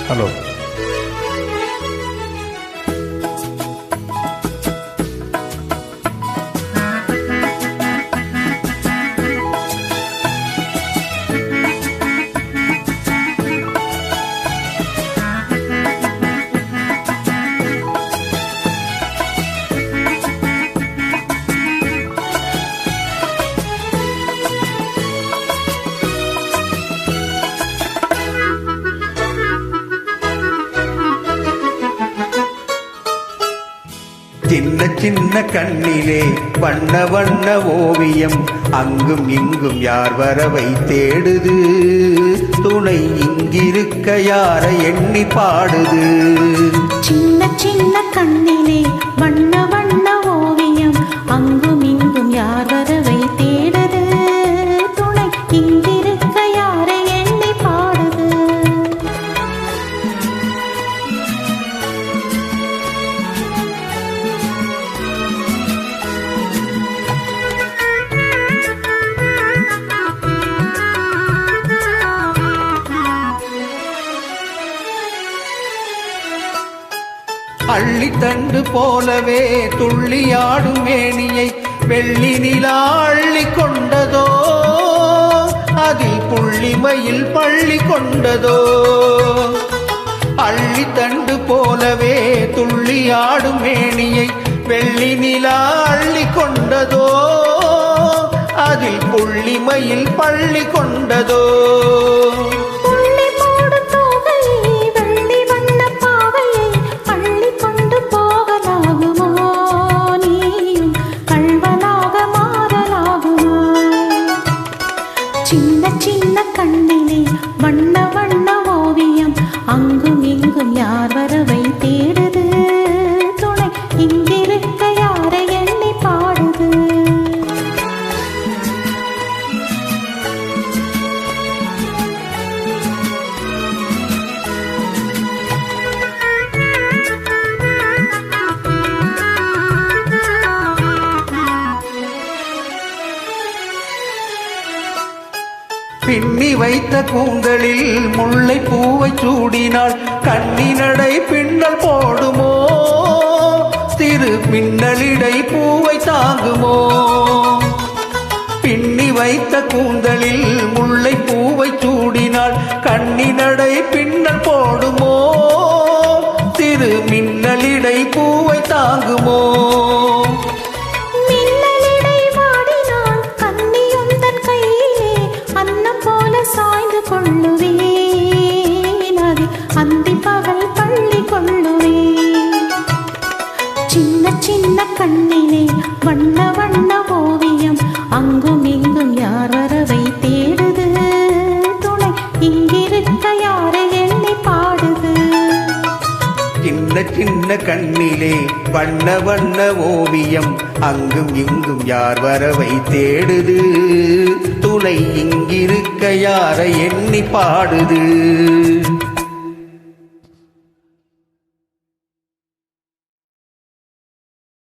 Hello. சின்ன சின்ன கண்ணிலே வண்ண வண்ண ஓவியம் அங்கும் இங்கும் யார் வரவை தேடுது, துணை இங்கிருக்க யாரை எண்ணி பாடுது. சின்ன சின்ன கண்ணிலே வண்ண வண்ண ஓவியம் அங்கும் இங்கும் யார் வரவை தேடுது, துணை இங்கிருக்க யாரை எண்ணி பாடுது. அள்ளித்தண்டு போலவே துள்ளியாடும் மேனியை வெள்ளி நிலா அள்ளி கொண்டதோ, அதில் புள்ளிமையில் பள்ளி கொண்டதோ. அள்ளித்தண்டு போலவே துள்ளியாடும் மேனியை வெள்ளி நிலா அள்ளி கொண்டதோ, அதில் புள்ளிமையில் பள்ளி கொண்டதோ. சின்ன சின்ன கண்ணிலே வண்ண வண்ண ஓவியம் அங்கும் இங்கும் யார் வரவை தேடுது, துணை இங்கிருக்க யாரை எண்ணி பாடுது. பின்னி வைத்த கூந்தலில் முல்லை பூவை சூடினாள், கண்ணினடை பின்னல் போடுமோ, திரு பின்னலிடை பூவை தாங்குமோ. பின்னி வைத்த கூந்தலில் முல்லை பூவை சூடினாள், கண்ணினடை பின்னல் போடுமோ, திரு மின்னலிடை பூவை தாங்குமோ. சாய்ந்து கொள்ளுவேன் அது அந்தி பகல் பள்ளி கொள்ளுவேன். சின்ன சின்ன கண்ணிலே வண்ண வண்ண ஓவியம் அங்கும் இங்கும் யார் வரவை தேடுது, துணை இங்கிருக்க யாரை எண்ணி பாடுது. சின்ன சின்ன கண்ணிலே வண்ண வண்ண ஓவியம் அங்கும் இங்கும் யார் வரவை தேடுது, துணை இங்கிருக்க யாரை எண்ணி பாடுது.